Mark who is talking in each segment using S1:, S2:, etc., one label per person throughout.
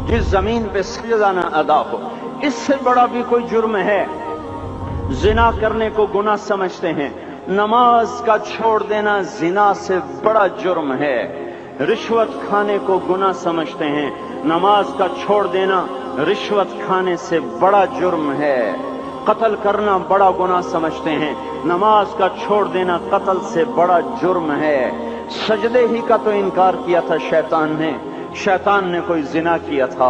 S1: जिस जमीन पे सजदा न अदा हो। इससे बड़ा भी कोई जुर्म है? जिना करने को गुनाह समझते हैं, नमाज का छोड़ देना जिना से बड़ा जुर्म है। रिश्वत खाने को गुनाह समझते हैं, नमाज का छोड़ देना रिश्वत खाने से बड़ा जुर्म है। कत्ल करना बड़ा गुनाह समझते हैं, नमाज का छोड़ देना कत्ल से बड़ा जुर्म है। सजदे ही का तो इनकार किया था शैतान ने कोई जिना किया था,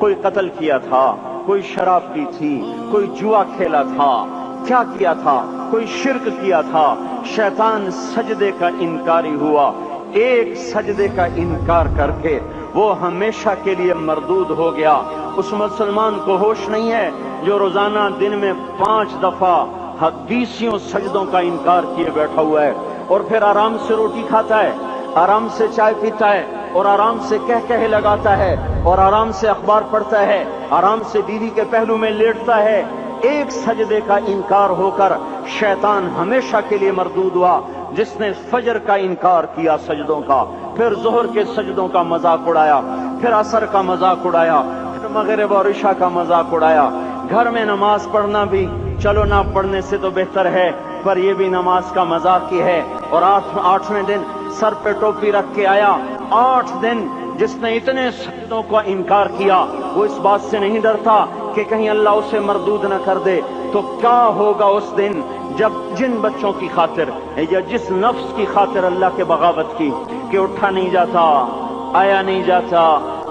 S1: कोई कत्ल किया था, कोई शराब पी थी, कोई जुआ खेला था, क्या किया था, कोई शिर्क किया था। शैतान सजदे का इनकारी हुआ। एक सजदे का इनकार करके वो हमेशा के लिए मरदूद हो गया। उस मुसलमान को होश नहीं है जो रोजाना दिन में 5 दफा 20 सजदों का इनकार किए बैठा हुआ है, और फिर आराम से रोटी खाता है, आराम से चाय पीता है, और आराम से कह लगाता है, और आराम से अखबार पढ़ता है, आराम से बीवी के पहलू में लेटता है। एक सजदे का इनकार होकर शैतान हमेशा के लिए मरदूद हुआ। जिसने फजर का इनकार किया सजदों का, फिर जोहर के सजदों का मजाक उड़ाया, फिर असर का मजाक उड़ाया, फिर मगरिब और इशा का मजाक उड़ाया। घर में नमाज पढ़ना भी चलो ना पढ़ने से तो बेहतर है, पर यह भी नमाज का मजाक ही है। और 8वें दिन सर पे टोपी रख के आया। 8 दिन जिसने इतने सजदों का इनकार किया, वो इस बात से नहीं डरता कि कहीं अल्लाह उसे मरदूद न कर दे। तो क्या होगा उस दिन जब जिन बच्चों की खातिर या जिस नफ्स की खातिर अल्लाह के बगावत की कि उठा नहीं जाता, आया नहीं जाता,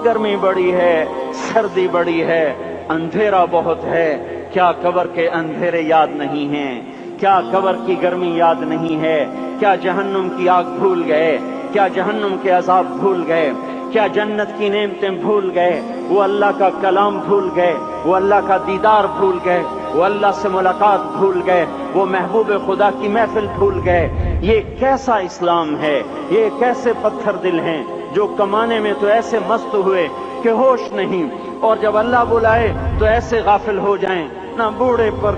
S1: गर्मी बड़ी है, सर्दी बड़ी है, अंधेरा बहुत है, क्या कब्र के अंधेरे याद नहीं हैं? क्या कब्र की गर्मी याद नहीं है? क्या जहन्नुम की आग भूल गए? क्या जहन्नुम के अजाब भूल गए? क्या जन्नत की नेमतें भूल गए? वो अल्लाह का कलाम भूल गए, वो अल्लाह का दीदार भूल गए, वो अल्लाह से मुलाकात भूल गए, वो महबूब खुदा की महफिल भूल गए। ये कैसा इस्लाम है? ये कैसे पत्थर दिल हैं जो कमाने में तो ऐसे मस्त हुए कि होश नहीं, और जब अल्लाह बुलाए तो ऐसे गाफिल हो जाएं, ना बूढ़े पर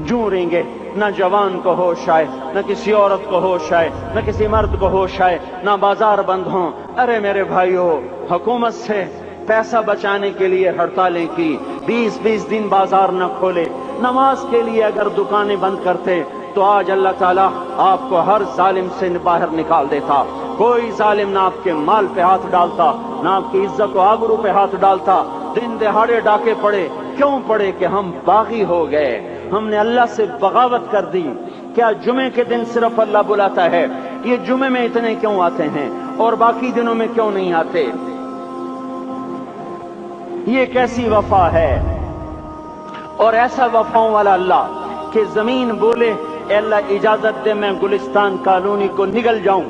S1: जूरेंगे, न जवान को होश आए, न किसी औरत को होश आए, न किसी मर्द को होश आए, न बाजार बंद हों। अरे मेरे भाइयों, हुकूमत से पैसा बचाने के लिए हड़तालें की, 20-20 दिन बाजार न खोले, नमाज के लिए अगर दुकानें बंद करते तो आज अल्लाह ताला आपको हर जालिम से बाहर निकाल देता। कोई जालिम ना आपके माल पे हाथ डालता, ना आपकी इज्जत व आबरू पे हाथ डालता। दिन दहाड़े डाके पड़े, क्यों पड़े? कि हम बागी हो गए, हमने अल्लाह से बगावत कर दी। क्या जुमे के दिन सिर्फ अल्लाह बुलाता है? ये जुमे में इतने क्यों आते हैं और बाकी दिनों में क्यों नहीं आते? ये कैसी वफा है? और ऐसा वफाओं वाला अल्लाह कि जमीन बोले अल्लाह इजाजत दे मैं गुलिस्तान कॉलोनी को निगल जाऊं,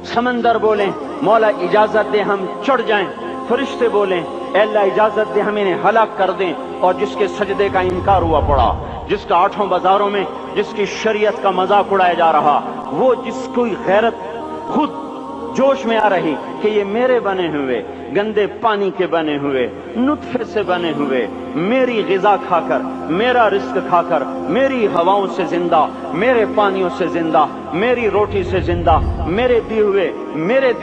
S1: समंदर बोले मौला इजाजत दे हम चढ़ जाएं, फरिश्ते बोले अल्लाह इजाजत दे हम इन्हें हलाक कर दें। और जिसके सजदे का इनकार हुआ पड़ा, जिसका 8 बाजारों में जिसकी शरीयत का मजाक उड़ाया जा रहा, वो जिसको गैरत खुद जोश में आ रही कि ये मेरे बने हुए गंदे पानी के बने हुए नुत्फे से बने हुए, मेरी गिजा खाकर, मेरा रिस्क खाकर, मेरी हवाओं से जिंदा, मेरे पानियों से जिंदा, मेरी रोटी से जिंदा, मेरे दिए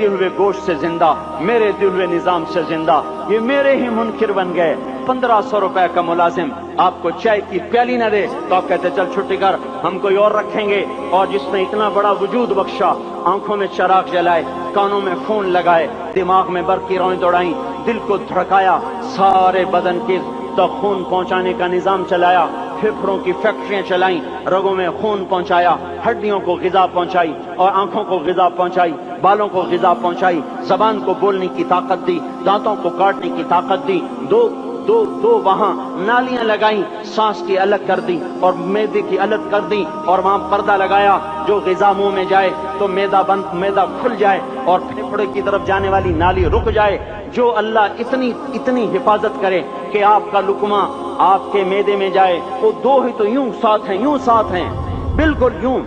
S1: हुए गोश्त से जिंदा, मेरे दिए हुए निजाम से जिंदा, ये मेरे ही मुनकिर बन गए। 1500 रुपए का मुलाजिम आपको चाय की प्याली न दे तो आप कहते चल छुट्टी कर, हम कोई और रखेंगे। और जिसने इतना बड़ा वजूद बख्शा, आंखों में चराग जलाए, कानों में खून लगाए, दिमाग में बर्फ की रौं दौड़ाई, दिल को धड़काया, सारे बदन के तो खून पहुंचाने का निजाम चलाया, फेफड़ों की फैक्ट्रियां चलाई, रगों में खून पहुंचाया, हड्डियों को गिजा पहुंचाई और आंखों को गिजा पहुंचाई, बालों को गिजा पहुंचाई, जबान को बोलने की ताकत दी, दांतों को काटने की ताकत दी, दो वहां नालियां लगाई, सांस की अलग कर दी और मैदे की अलग कर दी, और वहां पर्दा लगाया, जो गिजा मुंह में जाए तो मैदा खुल जाए और फेफड़े की तरफ जाने वाली नाली रुक जाए। जो अल्लाह इतनी हिफाजत करे कि आपका लुकमा आपके मैदे में जाए, वो दो ही तो यूं साथ हैं, बिल्कुल यूं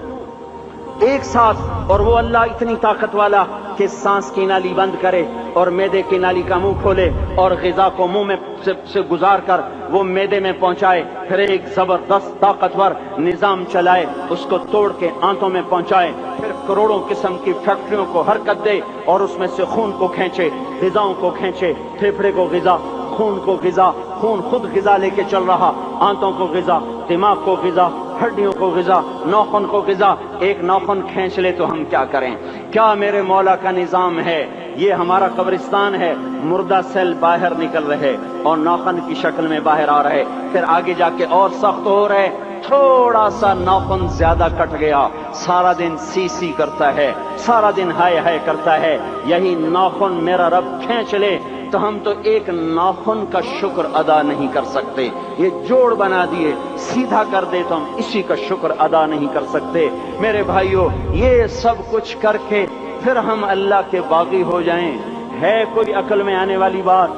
S1: एक साथ। और वो अल्लाह इतनी ताकत वाला कि सांस की नाली बंद करे और मैदे की नाली का मुंह खोले और गिजा को मुंह में से गुजार कर वो मैदे में पहुंचाए, फिर एक जबरदस्त ताकतवर निजाम चलाए, उसको तोड़ के आंतों में पहुंचाए, फिर करोड़ों किस्म की फैक्ट्रियों को हरकत दे और उसमें से खून को खींचे, गिजाओं को खींचे, फेफड़े को गिजा, خون کو غذا، خون خود غذا لے کے چل رہا، آنتوں کو غذا، دماغ کو غذا، ہڈیوں کو غذا، ناخن کو غذا۔ ایک ناخن کھینچ لے تو ہم کیا کریں؟ کیا میرے مولا کا نظام ہے؟ یہ ہمارا قبرستان ہے، مردہ سیل باہر نکل رہے اور ناخن کی شکل میں باہر آ رہے، پھر آگے جا کے اور سخت ہو رہے، تھوڑا سا ناخن زیادہ کٹ گیا، سارا دن سی سی کرتا ہے، سارا دن ہائے ہائے کرتا ہے۔ یہی ناخن میرا رب کھینچ لے تو ہم تو ایک ناخن کا شکر ادا نہیں کر سکتے۔ یہ جوڑ بنا دیے، سیدھا کر دے تو ہم اسی کا شکر ادا نہیں کر سکتے۔ میرے بھائیو، یہ سب کچھ کر کے پھر ہم اللہ کے باغی ہو جائیں، ہے کوئی عقل میں آنے والی بات؟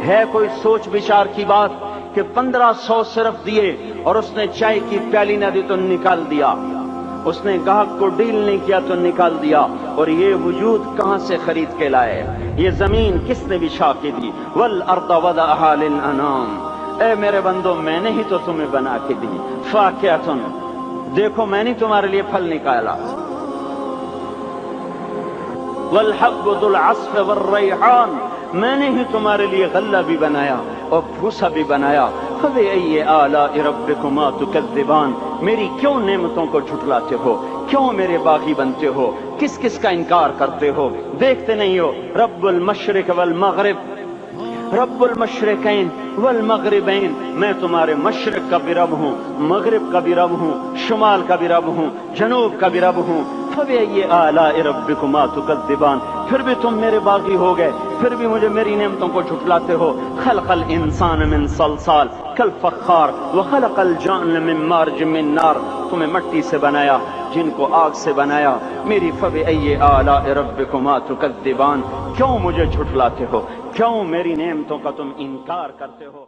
S1: ہے کوئی سوچ بچار کی بات کہ 1500 صرف دیے اور اس نے چائے کی پیالی نہ دی تو نکال دیا، اس نے گاہک کو ڈیل نہیں کیا تو نکال دیا، اور یہ وجود کہاں سے خرید کے لائے؟ یہ زمین کس نے بچھا کے دی؟ والارض وضعها للانام، اے میرے بندو میں نے ہی تو تمہیں بنا کے دی۔ فاکہۃ، دیکھو میں نے تمہارے لیے پھل نکالا، والحب ذو العصف والریحان، میں نے ہی تمہارے لیے غلہ بھی بنایا اور بھوسا بھی بنایا۔ فبأي آلاء ربكما تكذبان، میری کیوں نعمتوں کو جھٹلاتے ہو؟ کیوں میرے باغی بنتے ہو؟ کس کس کا انکار کرتے ہو؟ دیکھتے نہیں ہو رب المشرق والمغرب، رب المشرقین والمغربین، میں تمہارے مشرق کا بھی رب ہوں، مغرب کا بھی رب ہوں، شمال کا بھی رب ہوں، جنوب کا بھی رب ہوں۔ فبأي آلاء ربكما تكذبان، پھر بھی تم میرے باغی ہو گئے، پھر بھی مجھے میری نعمتوں کو جھٹلاتے ہو۔ خلق الانسان من صلصال کالفخار وخلق الجان من مارج من نار، تمہیں مٹی سے بنایا، جن کو آگ سے بنایا۔ میری فبأي آلاء ربكما تكذبان، کیوں مجھے جھٹلاتے ہو؟ کیوں میری نعمتوں کا تم انکار کرتے ہو؟